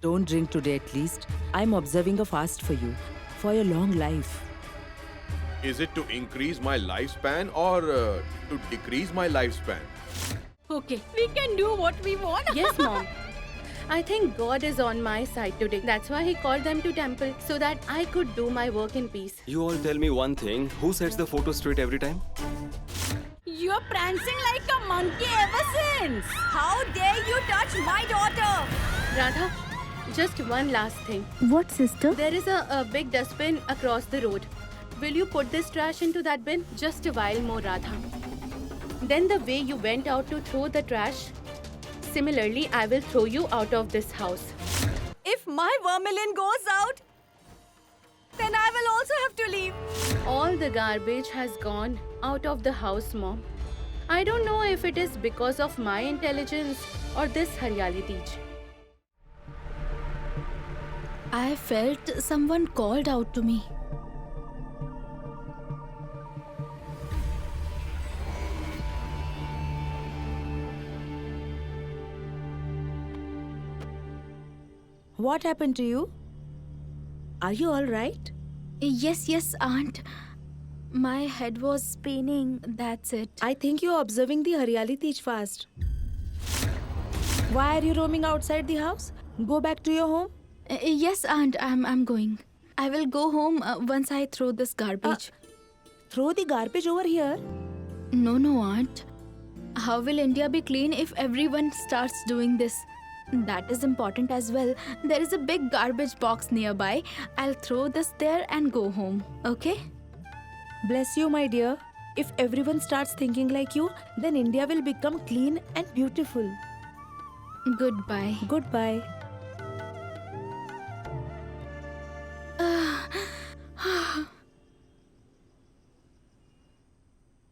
Don't drink today at least. I'm observing a fast for you, for your long life. Is it to increase my lifespan or to decrease my lifespan? Okay, we can do what we want. Yes, Mom. I think God is on my side today. That's why He called them to temple, so that I could do my work in peace. You all tell me one thing. Who sets the photo straight every time? You're prancing like a monkey ever since. How dare you touch my daughter? Radha, just one last thing. What, sister? There is a big dustbin across the road. Will you put this trash into that bin? Just a while more, Radha. Then the way you went out to throw the trash, similarly, I will throw you out of this house. If my vermilion goes out, then I will also have to leave. All the garbage has gone out of the house, Mom. I don't know if it is because of my intelligence or this Haryali Teej. I felt someone called out to me. What happened to you? Are you all right? Yes, Aunt. My head was paining, that's it. I think you're observing the Haryali Teej fast. Why are you roaming outside the house? Go back to your home. Yes, Aunt, I'm going. I will go home once I throw this garbage. Throw the garbage over here. No, Aunt. How will India be clean if everyone starts doing this? That is important as well. There is a big garbage box nearby. I'll throw this there and go home, okay? Bless you, my dear. If everyone starts thinking like you, then India will become clean and beautiful. Goodbye. Goodbye.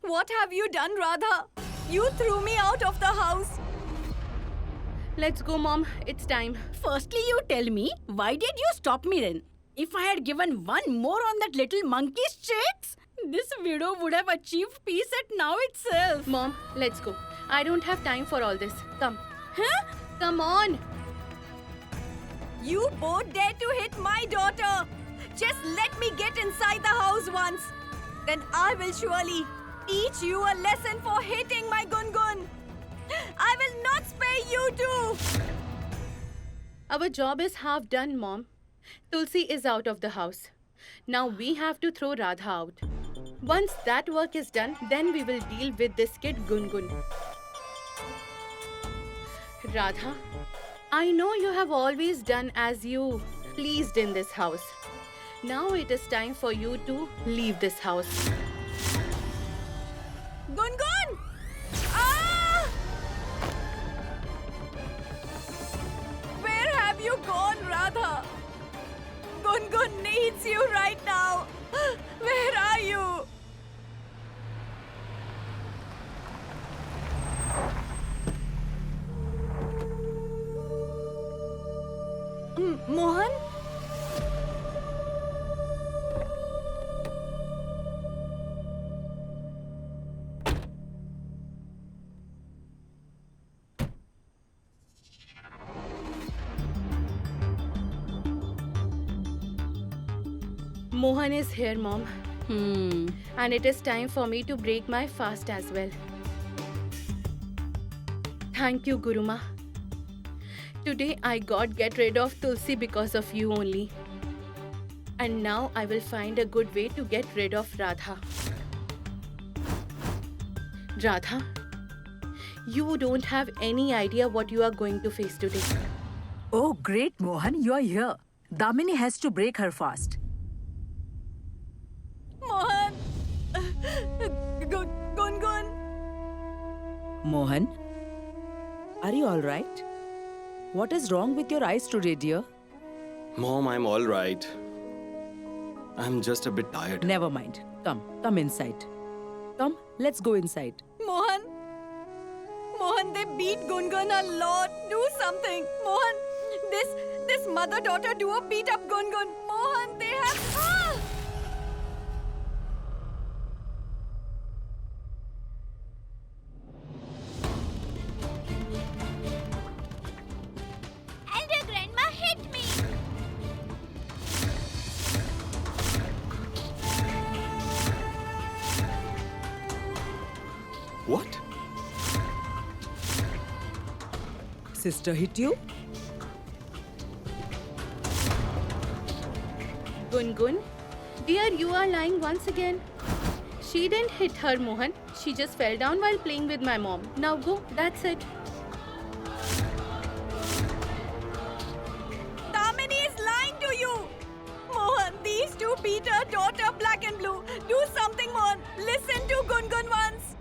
What have you done, Radha? You threw me out of the house. Let's go, Mom. It's time. Firstly, you tell me, why did you stop me then? If I had given one more on that little monkey's tricks, this widow would have achieved peace at now itself. Mom, let's go. I don't have time for all this. Come. Huh? Come on. You both dare to hit my daughter. Just let me get inside the house once. Then I will surely teach you a lesson for hitting my Gungun. I will not spare you too. Our job is half done, Mom. Tulsi is out of the house. Now we have to throw Radha out. Once that work is done, then we will deal with this kid Gungun. Radha, I know you have always done as you pleased in this house. Now it is time for you to leave this house. Gungun! Ah! Where have you gone, Radha? Gungun needs you right now. Where are you? Mohan? Mohan is here, Mom. And it is time for me to break my fast as well. Thank you, Guruma. Today I get rid of Tulsi because of you only. And now I will find a good way to get rid of Radha. Radha, you don't have any idea what you are going to face today. Oh, great, Mohan, you are here. Damini has to break her fast. Mohan! Gungun! Mohan, are you all right? What is wrong with your eyes today, dear? Mom, I'm all right. I'm just a bit tired. Never mind. Come inside. Come, let's go inside. Mohan! Mohan, they beat Gungun a lot. Do something. Mohan, this mother-daughter duo beat up Gungun. Mohan, they have... Ah! Elder Grandma hit Sister hit you? Gungun, dear, you are lying once again. She didn't hit her, Mohan. She just fell down while playing with my mom. Now go, that's it. Damini is lying to you. Mohan, these two beat her daughter black and blue. Do something, Mohan. Listen to Gungun once.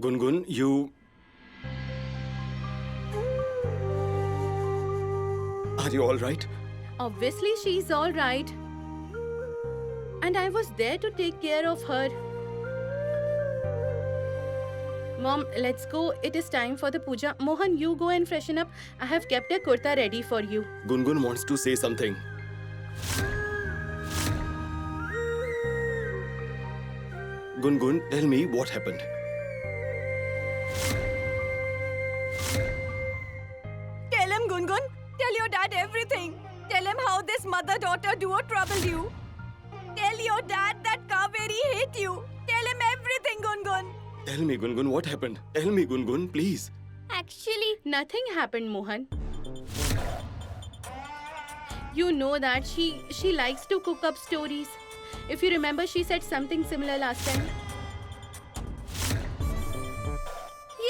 Gungun, you... Are you all right? Obviously, she's all right. And I was there to take care of her. Mom, let's go. It is time for the puja. Mohan, you go and freshen up. I have kept a kurta ready for you. Gungun wants to say something. Gungun, tell me what happened. Tell him, Gungun. Tell your dad everything. Tell him how this mother-daughter duo troubled you. Tell your dad that Kaveri hate you. Tell him everything, Gungun. Tell me, Gungun, what happened? Tell me, Gungun, please. Actually, nothing happened, Mohan. You know that she likes to cook up stories. If you remember, she said something similar last time.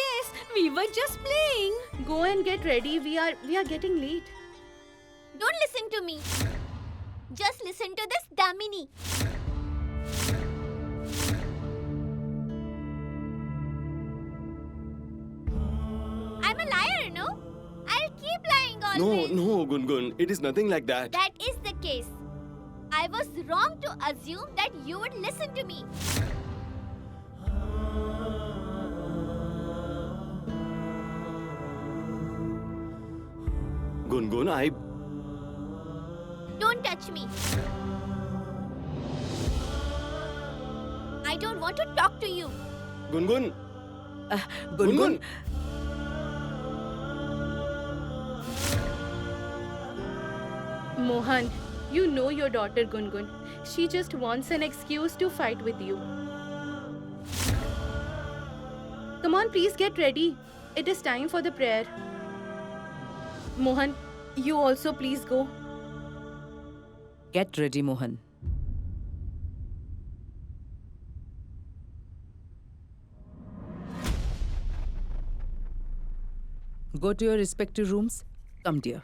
Yes, we were just playing. Go and get ready. We are getting late. Don't listen to me. Just listen to this Damini. I'm a liar, no? I'll keep lying always. No, Gungun, it is nothing like that. That is the case. I was wrong to assume that you would listen to me. Gungun, Don't touch me. I don't want to talk to you. Gungun! Gungun. Mohan, you know your daughter Gungun. She just wants an excuse to fight with you. Come on, please get ready. It is time for the prayer. Mohan, you also please go. Get ready, Mohan. Go to your respective rooms. Come, dear.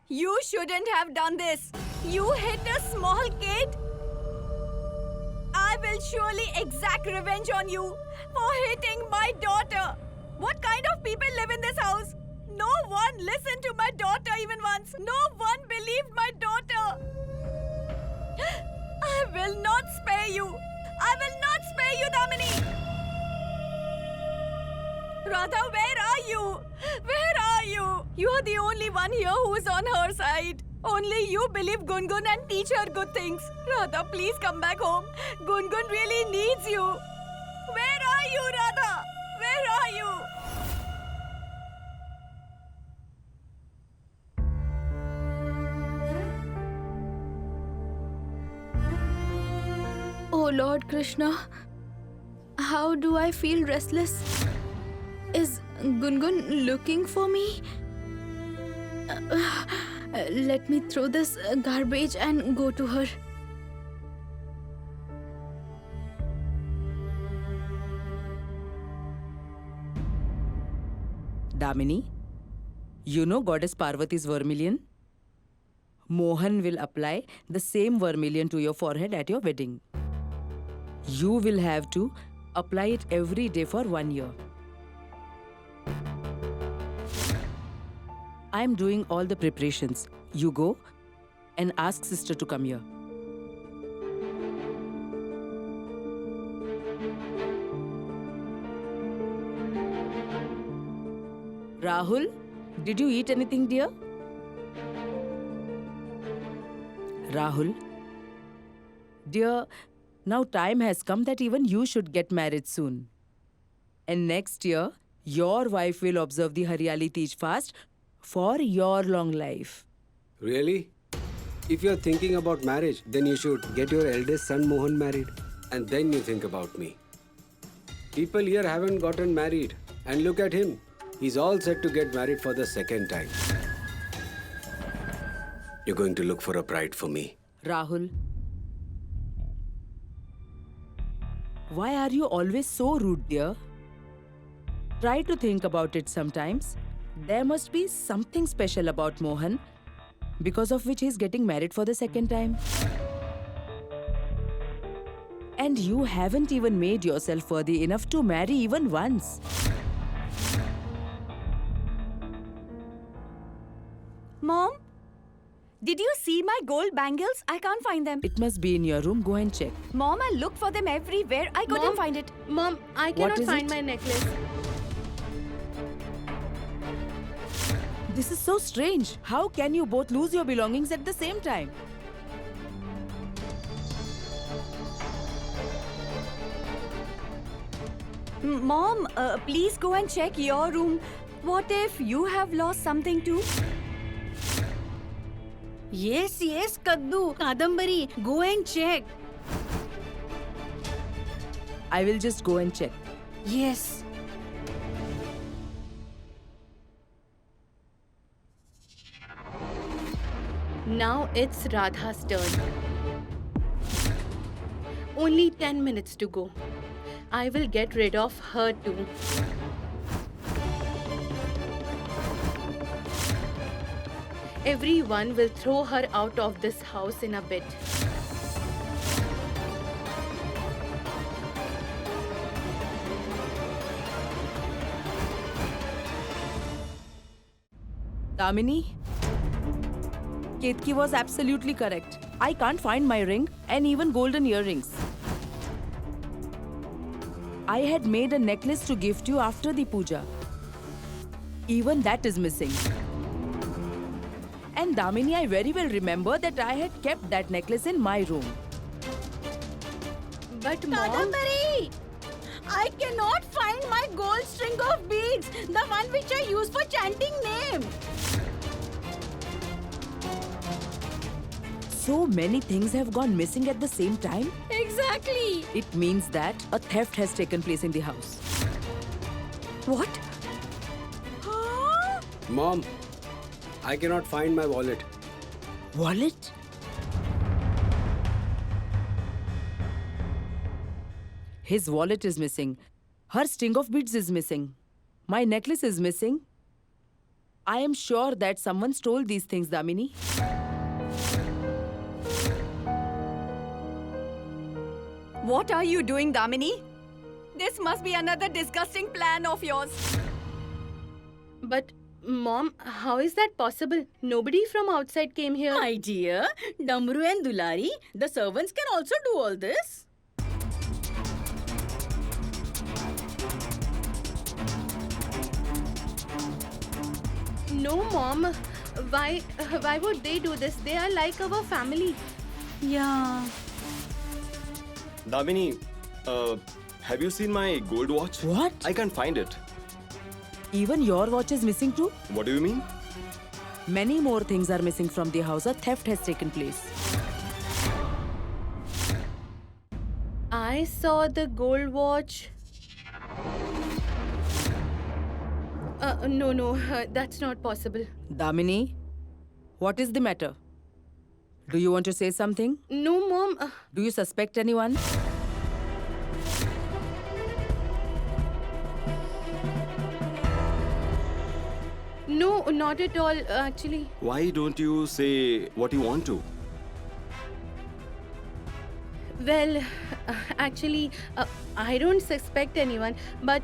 You shouldn't have done this. You hit a small kid. I will surely exact revenge on you for hitting my daughter. What kind of people live in this house? No one listened to my daughter even once. No one believed my daughter. I will not spare you. I will not spare you, Damini. Radha, where are you? Where are you? You are the only one here who is on her side. Only you believe Gungun and teach her good things. Radha, please come back home. Gungun really needs you. Where are you, Radha? Where are you? Oh Lord Krishna, how do I feel restless? Is Gungun looking for me? Let me throw this garbage and go to her. Damini, you know Goddess Parvati's vermilion? Mohan will apply the same vermilion to your forehead at your wedding. You will have to apply it every day for 1 year. I am doing all the preparations. You go and ask sister to come here. Rahul, did you eat anything, dear? Rahul, dear, now time has come that even you should get married soon. And next year, your wife will observe the Haryali Teej fast for your long life. Really? If you're thinking about marriage, then you should get your eldest son Mohan married. And then you think about me. People here haven't gotten married. And look at him. He's all set to get married for the second time. You're going to look for a bride for me. Rahul, why are you always so rude, dear? Try to think about it sometimes. There must be something special about Mohan, because of which he's getting married for the second time. And you haven't even made yourself worthy enough to marry even once. Mom, did you see my gold bangles? I can't find them. It must be in your room. Go and check. Mom, I looked for them everywhere. I couldn't Mom? find it. Mom, I cannot is find it? my necklace. This is so strange. How can you both lose your belongings at the same time? Mom, please go and check your room. What if you have lost something too? Yes, Kaddu, Kadambari, go and check. I will just go and check. Yes. Now it's Radha's turn. Only 10 minutes to go. I will get rid of her too. Everyone will throw her out of this house in a bit. Damini, Ketki was absolutely correct. I can't find my ring and even golden earrings. I had made a necklace to gift you after the puja. Even that is missing. And Damini, I very well remember that I had kept that necklace in my room. But Mom, Kadambari! I cannot find my gold string of beads, the one which I use for chanting name. So many things have gone missing at the same time. Exactly. It means that a theft has taken place in the house. What? Mom, I cannot find my wallet. Wallet? His wallet is missing. Her string of beads is missing. My necklace is missing. I am sure that someone stole these things, Damini. What are you doing, Damini? This must be another disgusting plan of yours. but Mom, how is that possible? Nobody from outside came here. My dear, Damru and Dulari, the servants can also do all this. No, Mom. Why would they do this? They are like our family. Yeah. Damini, have you seen my gold watch? What? I can't find it. Even your watch is missing too? What do you mean? Many more things are missing from the house. A theft has taken place. I saw the gold watch. No, that's not possible. Damini, what is the matter? Do you want to say something? No, Mom. Do you suspect anyone? No, not at all, actually. Why don't you say what you want to? Well, actually, I don't suspect anyone, but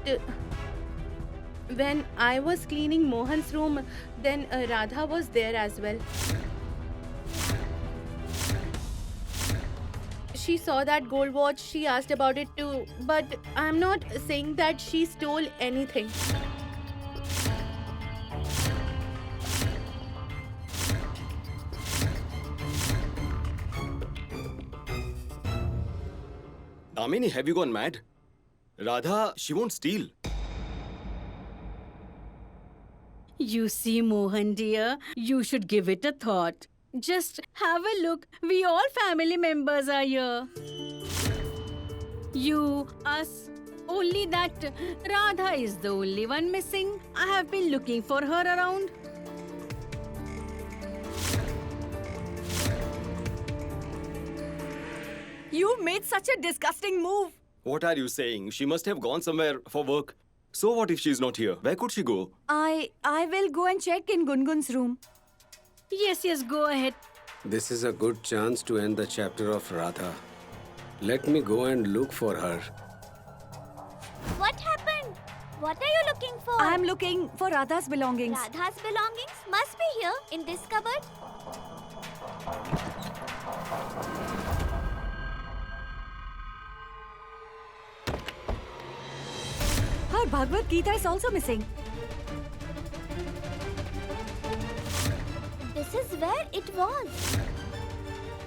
when I was cleaning Mohan's room, then Radha was there as well. She saw that gold watch, she asked about it too, but I'm not saying that she stole anything. Damini, have you gone mad? Radha, she won't steal. You see, Mohan dear, you should give it a thought. Just have a look. We all family members are here. You, us, only that Radha is the only one missing. I have been looking for her around. You made such a disgusting move. What are you saying? She must have gone somewhere for work. So what if she's not here? Where could she go? I will go and check in Gungun's room. Yes, go ahead. This is a good chance to end the chapter of Radha. Let me go and look for her. What happened? What are you looking for? I'm looking for Radha's belongings. Radha's belongings must be here in this cupboard. Her Bhagavad Gita is also missing. This is where it was.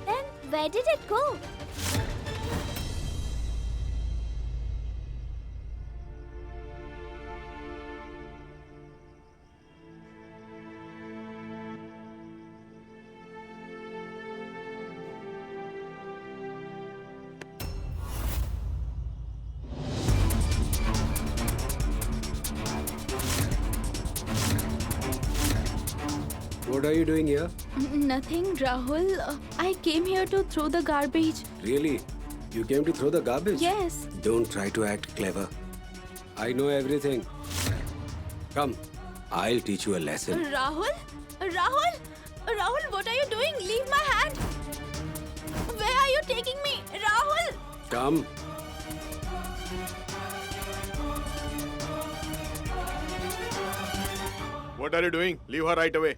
Then where did it go? What are you doing here? Nothing, Rahul. I came here to throw the garbage. Really? You came to throw the garbage? Yes. Don't try to act clever. I know everything. Come, I'll teach you a lesson. Rahul? Rahul? Rahul, what are you doing? Leave my hand. Where are you taking me? Rahul! Come. What are you doing? Leave her right away.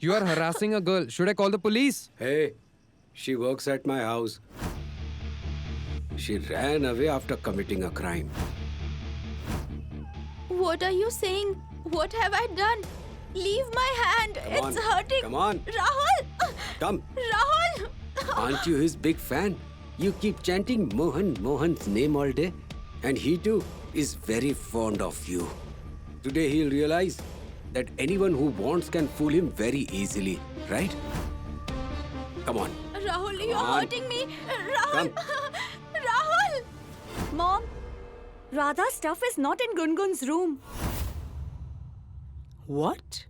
You are harassing a girl. Should I call the police? Hey, she works at my house. She ran away after committing a crime. What are you saying? What have I done? Leave my hand. Come It's on. hurting. Come on. Rahul! Come. Rahul! Aren't you his big fan? You keep chanting Mohan's name all day. And he too is very fond of you. Today he'll realize that anyone who wants can fool him very easily, right? Come on. Rahul, you're on. hurting me. Rahul! Come. Rahul! Mom, Radha's stuff is not in Gungun's room. What?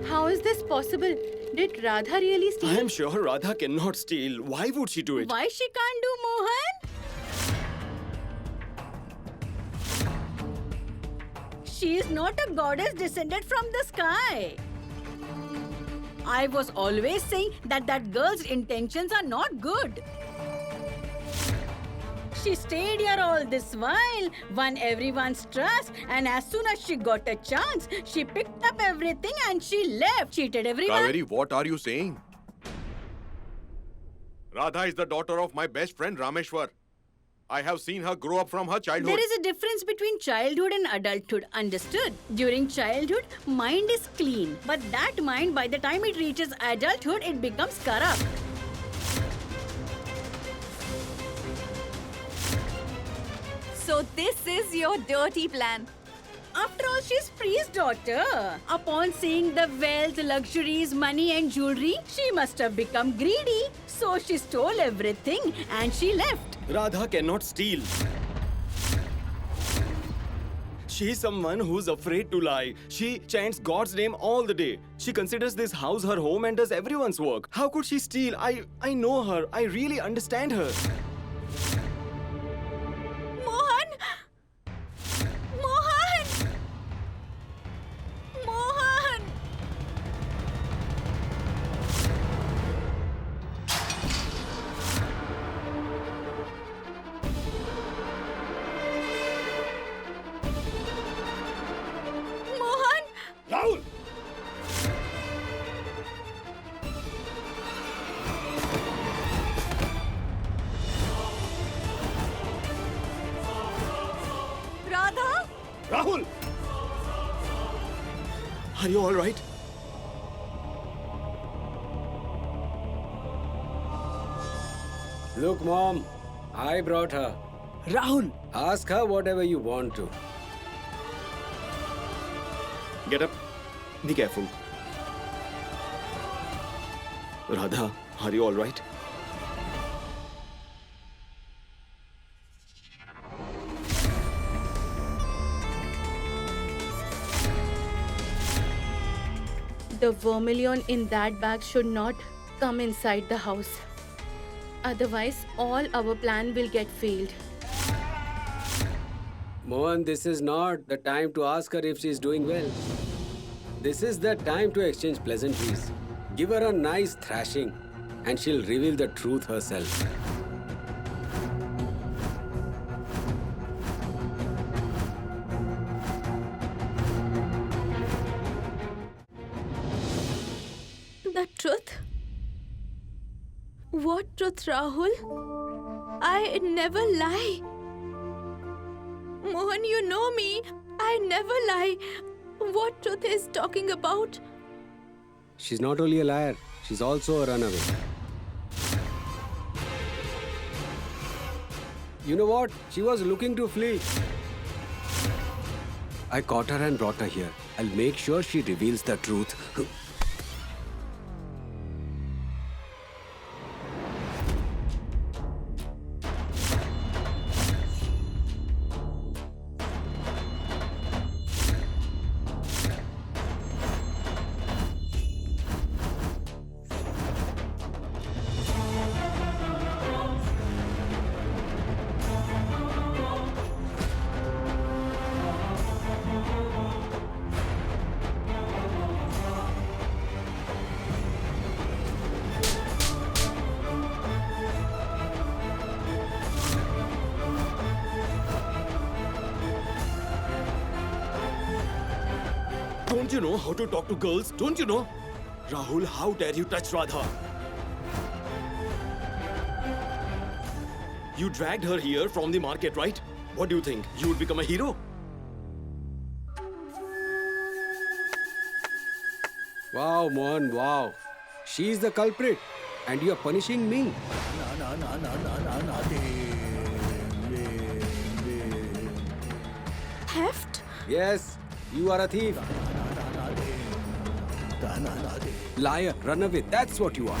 How is this possible? Did Radha really steal? I am sure Radha cannot steal. Why would she do it? Why she can't do, Mohan? She is not a goddess descended from the sky. I was always saying that girl's intentions are not good. She stayed here all this while, won everyone's trust, and as soon as she got a chance, she picked up everything and she left. Cheated everyone. Kaveri, what are you saying? Radha is the daughter of my best friend Rameshwar. I have seen her grow up from her childhood. There is a difference between childhood and adulthood, understood? During childhood, mind is clean. But that mind, by the time it reaches adulthood, it becomes corrupt. So this is your dirty plan. After all, she's Priest's daughter. Upon seeing the wealth, luxuries, money and jewelry, she must have become greedy. So she stole everything and she left. Radha cannot steal. She is someone who's afraid to lie. She chants God's name all the day. She considers this house her home and does everyone's work. How could she steal? I know her. I really understand her. Mohan! Mohan! Mohan! Mohan! Rahul! Radha? Rahul! Are you all right? Look, Mom, I brought her. Rahul, Ask her whatever you want to. Get up. Be careful. Radha, are you all right? The vermilion in that bag should not come inside the house. Otherwise, all our plan will get failed. Mohan, this is not the time to ask her if she's doing well. This is the time to exchange pleasantries. Give her a nice thrashing, and she'll reveal the truth herself. The truth? What truth, Rahul? I never lie. Mohan, you know me. I never lie. What truth is talking about? She's not only a liar, she's also a runaway. You know what? She was looking to flee. I caught her and brought her here. I'll make sure she reveals the truth. Don't you know how to talk to girls? Don't you know? Rahul, how dare you touch Radha? You dragged her here from the market, right? What do you think? You would become a hero? Wow, Mohan, wow. She's the culprit, and you're punishing me. Theft? Yes, you are a thief. Liar, runaway, that's what you are.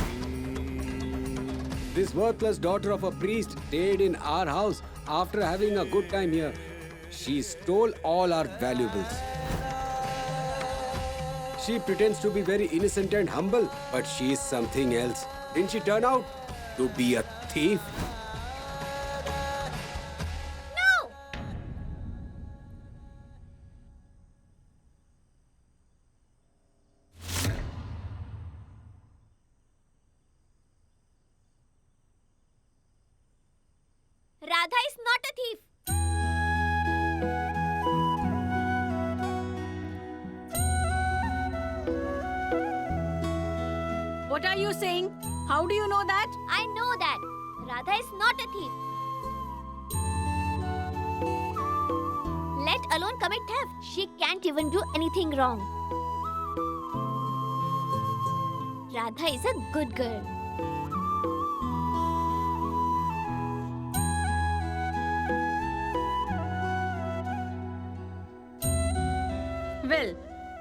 This worthless daughter of a priest stayed in our house after having a good time here. She stole all our valuables. She pretends to be very innocent and humble, but she is something else. Didn't she turn out to be a thief? No! Radha is not a thief. What are you saying? How do you know that? I know that. Radha is not a thief. Let alone commit theft. She can't even do anything wrong. Radha is a good girl. Well,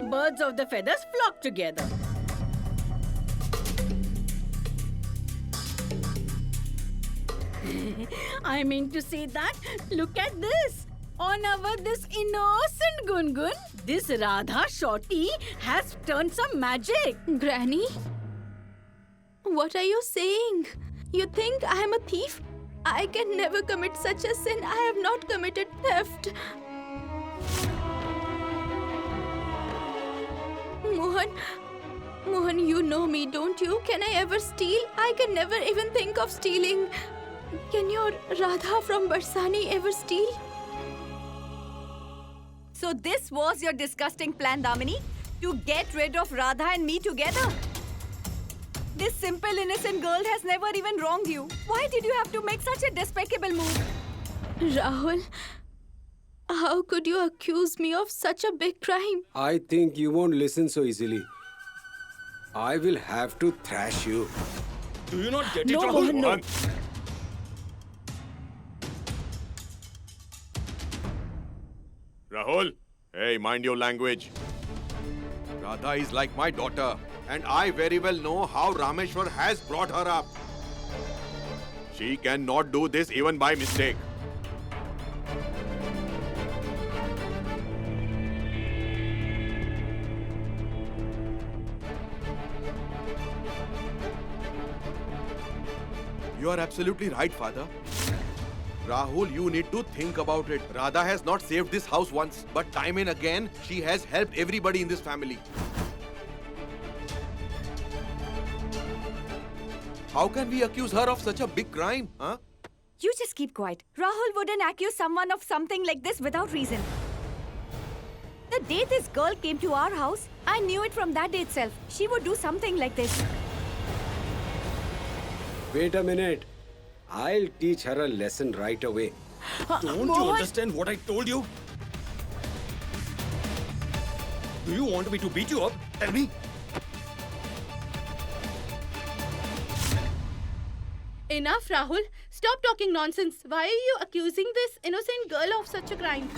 birds of the feathers flock together. I mean to say that, look at this. On this innocent Gungun, this Radha Shorty has turned some magic. Granny? What are you saying? You think I am a thief? I can never commit such a sin. I have not committed theft. Mohan, you know me, don't you? Can I ever steal? I can never even think of stealing. Can your Radha from Barsani ever steal? So this was your disgusting plan, Damini? To get rid of Radha and me together? This simple innocent girl has never even wronged you. Why did you have to make such a despicable move? Rahul, how could you accuse me of such a big crime? I think you won't listen so easily. I will have to thrash you. Do you not get it, No, Rahul? Mohan, no. Rahul, hey, mind your language. Radha is like my daughter, and I very well know how Rameshwar has brought her up. She cannot do this even by mistake. You are absolutely right, father. Rahul, you need to think about it. Radha has not saved this house once, but time and again, she has helped everybody in this family. How can we accuse her of such a big crime, huh? You just keep quiet. Rahul wouldn't accuse someone of something like this without reason. The day this girl came to our house, I knew it from that day itself. She would do something like this. Wait a minute. I'll teach her a lesson right away. Don't you understand what I told you? Do you want me to beat you up? Tell me. Enough, Rahul. Stop talking nonsense. Why are you accusing this innocent girl of such a crime?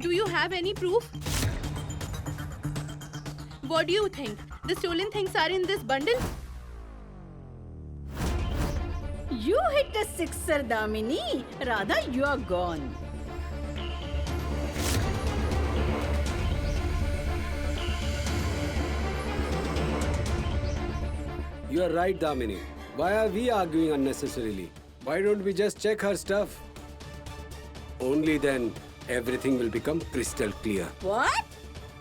Do you have any proof? What do you think? The stolen things are in this bundle? You hit a sixer, Damini. Radha, you are gone. You're right, Damini. Why are we arguing unnecessarily? Why don't we just check her stuff? Only then everything will become crystal clear. What?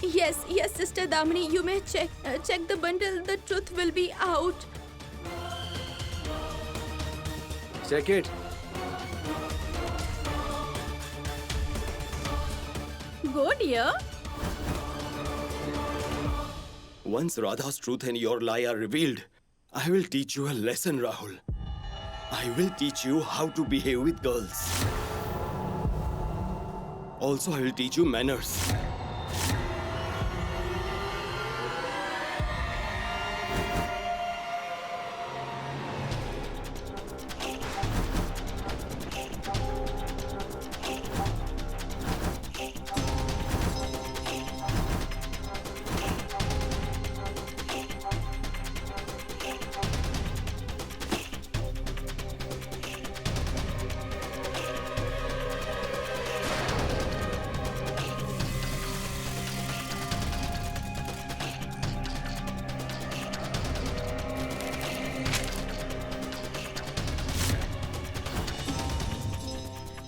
Yes, Sister Damini, you may check. Check the bundle. The truth will be out. Check it. Go, dear. Once Radha's truth and your lie are revealed, I will teach you a lesson, Rahul. I will teach you how to behave with girls. Also, I will teach you manners.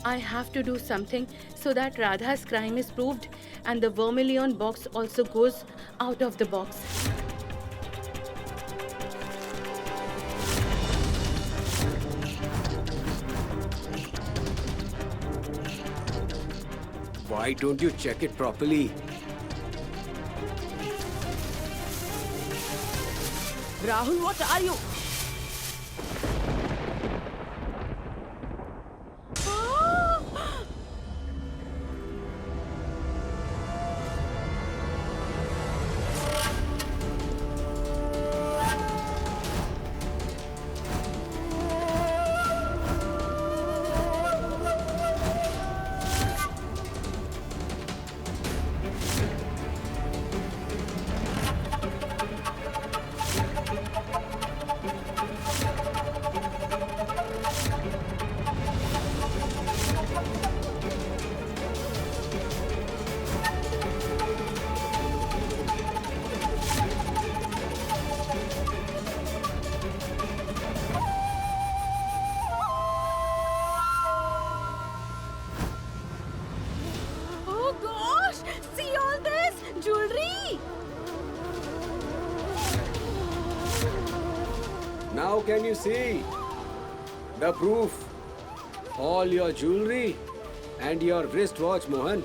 I have to do something so that Radha's crime is proved and the vermilion box also goes out of the box. Why don't you check it properly? Rahul, what are you? Oh gosh! See all this jewelry! Now can you see the proof? All your jewelry and your wristwatch, Mohan.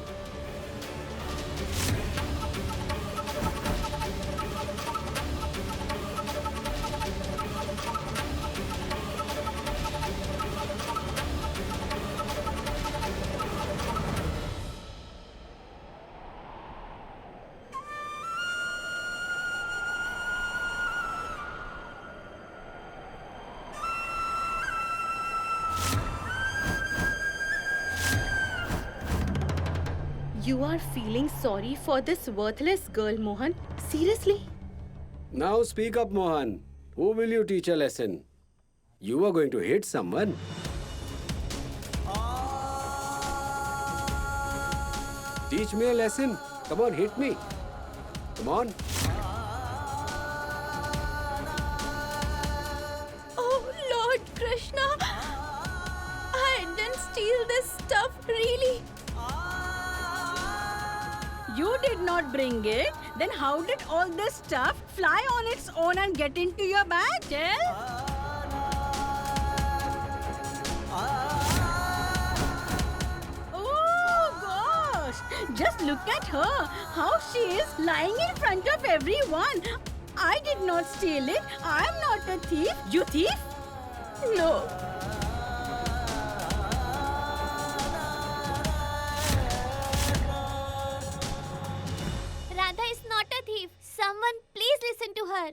You are feeling sorry for this worthless girl, Mohan? Seriously? Now speak up, Mohan. Who will you teach a lesson? You are going to hit someone. Teach me a lesson. Come on, hit me. Come on. Oh, Lord Krishna! I didn't steal this stuff, really. You did not bring it. Then how did all this stuff fly on its own and get into your bag? Tell. Oh gosh! Just look at her. How she is lying in front of everyone. I did not steal it. I am not a thief. You thief? No. Radha is not a thief. Someone please listen to her.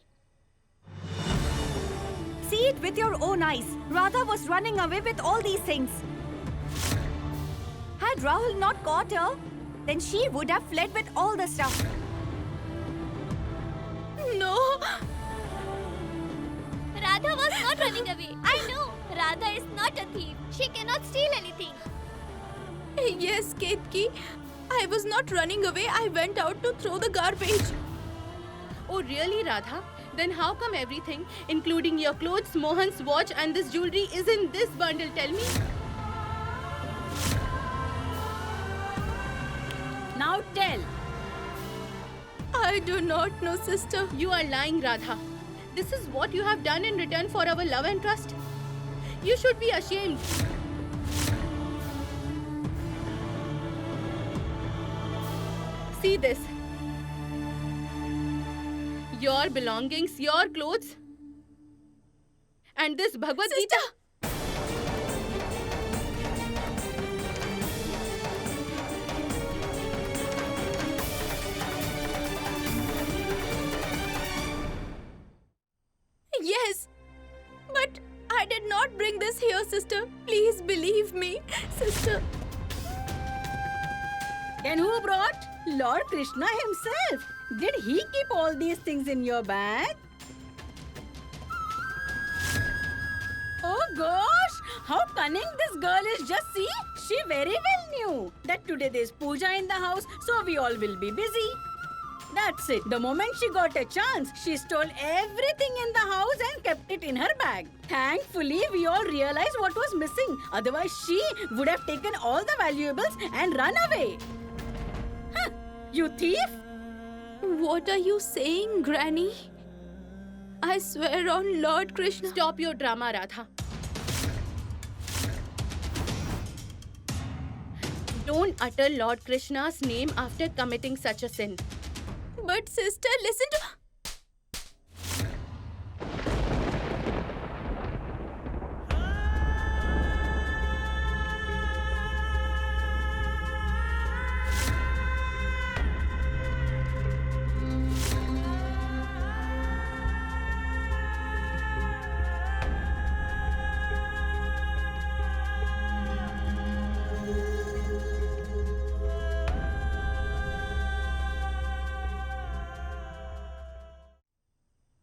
See it with your own eyes. Radha was running away with all these things. Had Rahul not caught her, then she would have fled with all the stuff. No. Radha was not running away. I know. Radha is not a thief. She cannot steal anything. Yes, Ketki. I was not running away. I went out to throw the garbage. Oh, really, Radha? Then how come everything, including your clothes, Mohan's watch and this jewelry, is in this bundle? Tell me. Now tell. I do not know, sister. You are lying, Radha. This is what you have done in return for our love and trust. You should be ashamed. See this. Your belongings, your clothes, and this Bhagavad Gita. Yes. But I did not bring this here, sister. Please believe me, sister. Then who brought? Lord Krishna himself. Did he keep all these things in your bag? Oh gosh, how cunning this girl is. Just see, she very well knew that today there's puja in the house, so we all will be busy. That's it. The moment she got a chance, she stole everything in the house and kept it in her bag. Thankfully, we all realized what was missing. Otherwise, she would have taken all the valuables and run away. Huh, you thief! What are you saying, Granny? I swear on Lord Krishna. Stop your drama, Radha. Don't utter Lord Krishna's name after committing such a sin. But sister, listen to...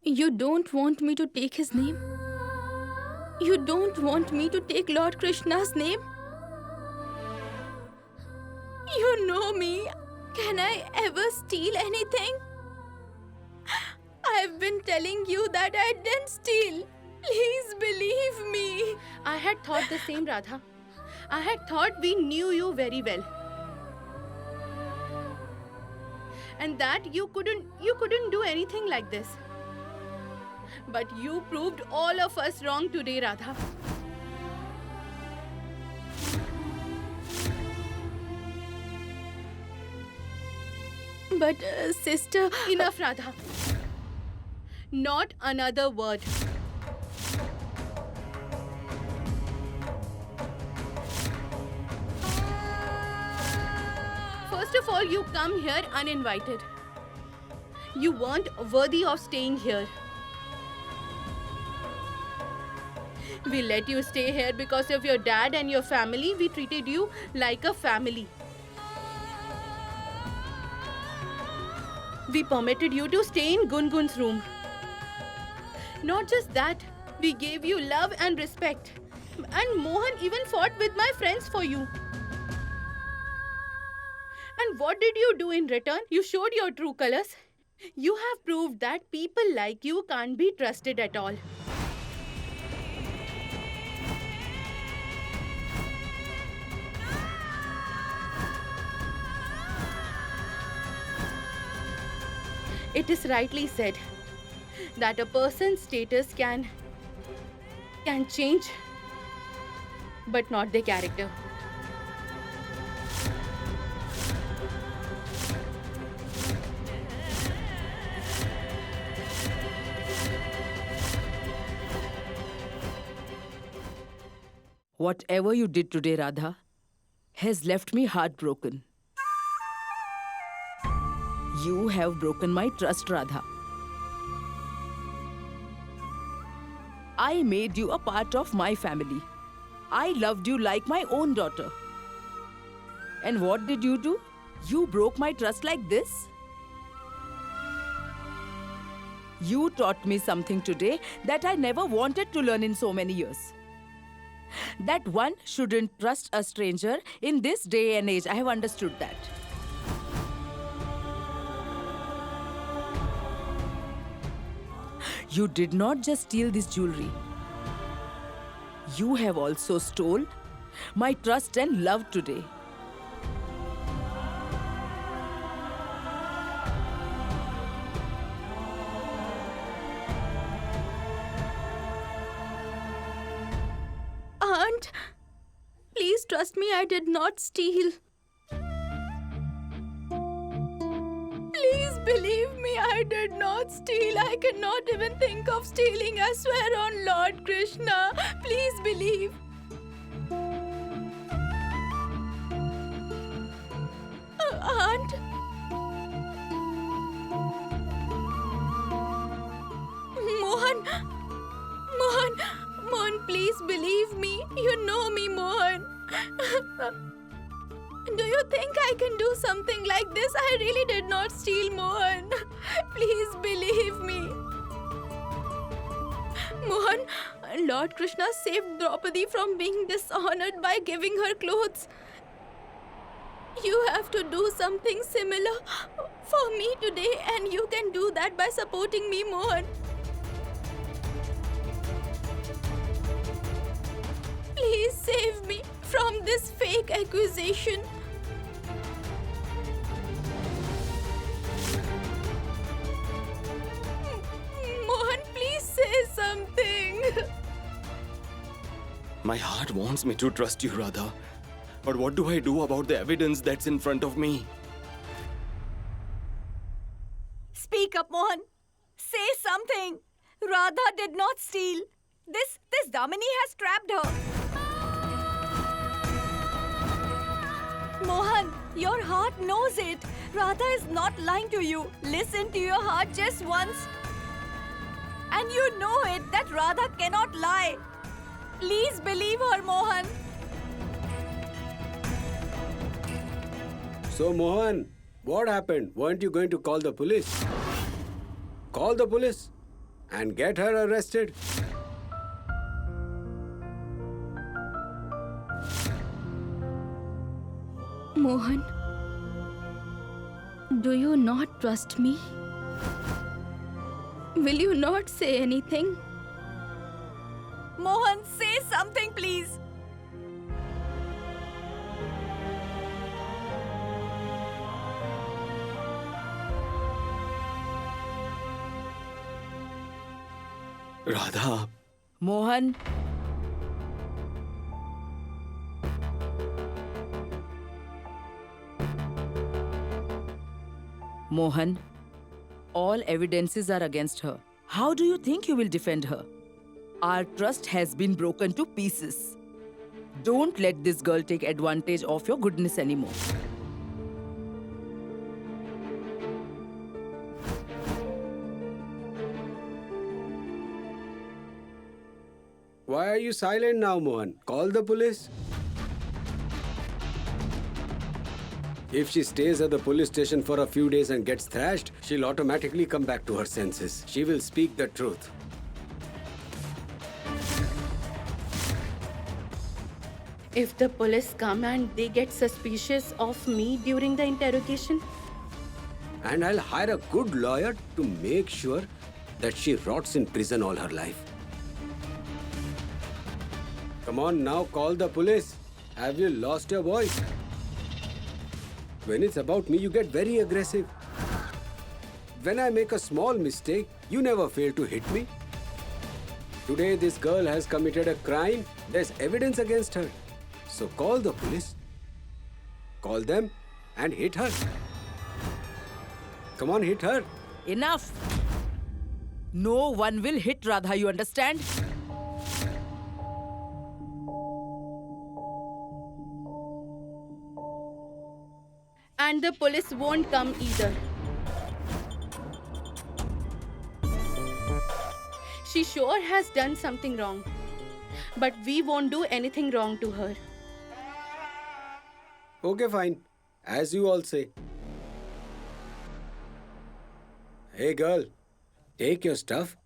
You don't want me to take his name? You don't want me to take Lord Krishna's name? You know me. Can I ever steal anything? I've been telling you that I didn't steal. Please believe me. I had thought the same, Radha. I had thought we knew you very well. And that you couldn't do anything like this. But you proved all of us wrong today, Radha. But, sister... Enough, Radha. Not another word. First of all, you come here uninvited. You weren't worthy of staying here. We let you stay here because of your dad and your family. We treated you like a family. We permitted you to stay in Gungun's room. Not just that, we gave you love and respect. And Mohan even fought with my friends for you. And what did you do in return? You showed your true colors. You have proved that people like you can't be trusted at all. It is rightly said that a person's status can change, but not their character. Whatever you did today, Radha, has left me heartbroken. You have broken my trust, Radha. I made you a part of my family. I loved you like my own daughter. And what did you do? You broke my trust like this? You taught me something today that I never wanted to learn in so many years. That one shouldn't trust a stranger in this day and age. I have understood that. You did not just steal this jewelry. You have also stole my trust and love today. Aunt, please trust me, I did not steal. Please believe me, I did not steal. I cannot even think of stealing. I swear on Lord Krishna. Please believe. Aunt. Mohan, please believe me. You know me, Mohan. Do you think I can do something like this? I really did not steal, Mohan. Please believe me. Mohan, Lord Krishna saved Draupadi from being dishonored by giving her clothes. You have to do something similar for me today, and you can do that by supporting me, Mohan. Please save me from this fake accusation. Mohan, please say something. My heart wants me to trust you, Radha. But what do I do about the evidence that's in front of me? Speak up, Mohan. Say something. Radha did not steal. This Damini has trapped her. Mohan, your heart knows it. Radha is not lying to you. Listen to your heart just once. And you know it that Radha cannot lie. Please believe her, Mohan. So, Mohan, what happened? Weren't you going to call the police? Call the police and get her arrested. Mohan, do you not trust me? Will you not say anything? Mohan, say something, please. Radha. Mohan. Mohan, all evidences are against her. How do you think you will defend her? Our trust has been broken to pieces. Don't let this girl take advantage of your goodness anymore. Why are you silent now, Mohan? Call the police. If she stays at the police station for a few days and gets thrashed, she'll automatically come back to her senses. She will speak the truth. If the police come and they get suspicious of me during the interrogation, And I'll hire a good lawyer to make sure that she rots in prison all her life. Come on now, call the police. Have you lost your voice? When it's about me, you get very aggressive. When I make a small mistake, you never fail to hit me. Today, this girl has committed a crime. There's evidence against her. So call the police. Call them and hit her. Come on, hit her. Enough! No one will hit Radha, you understand? and the police won't come either. She sure has done something wrong, but we won't do anything wrong to her. Okay, fine. As you all say. Hey, girl. Take your stuff.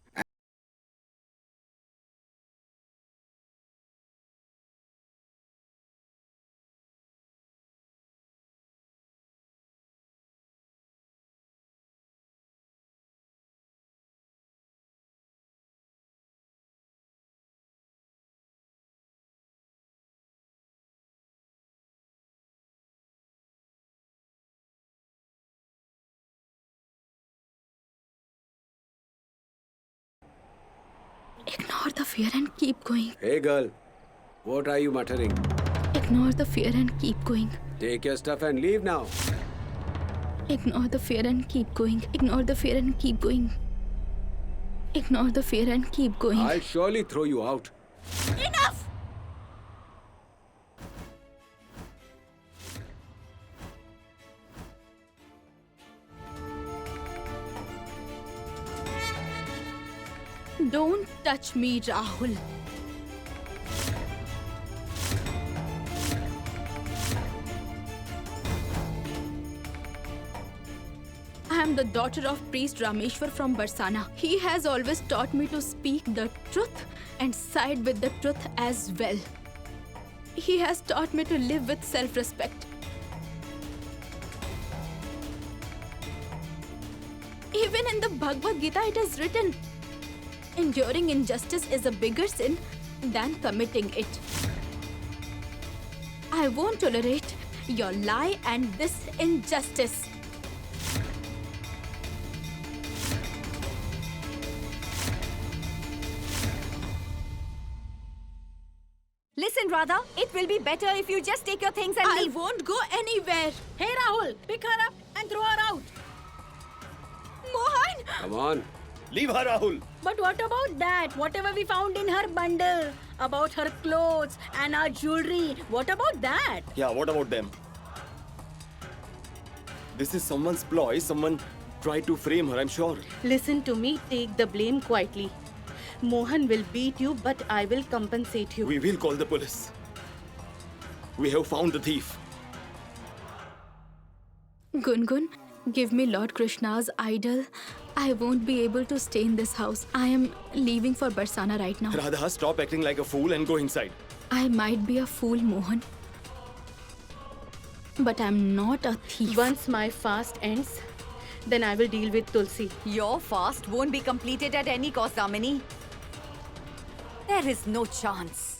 Ignore the fear and keep going. Hey, girl. What are you muttering? Ignore the fear and keep going. Take your stuff and leave now. Ignore the fear and keep going. Ignore the fear and keep going. Ignore the fear and keep going. I'll surely throw you out. Enough! Don't touch me, Rahul. I am the daughter of priest Rameshwar from Barsana. He has always taught me to speak the truth and side with the truth as well. He has taught me to live with self-respect. Even in the Bhagavad Gita it is written, enduring injustice is a bigger sin than committing it. I won't tolerate your lie and this injustice. Listen, Radha, it will be better if you just take your things and I leave. won't go anywhere. Hey Rahul, pick her up and throw her out. Mohan! Come on. Leave her, Rahul. But what about that? Whatever we found in her bundle, about her clothes and our jewelry, what about that? Yeah, what about them? This is someone's ploy. Someone tried to frame her, I'm sure. Listen to me, take the blame quietly. Mohan will beat you, but I will compensate you. We will call the police. We have found the thief. Gungun, give me Lord Krishna's idol. I won't be able to stay in this house. I am leaving for Barsana right now. Radha, stop acting like a fool and go inside. I might be a fool, Mohan. But I'm not a thief. Once my fast ends, then I will deal with Tulsi. Your fast won't be completed at any cost, Damini. There is no chance.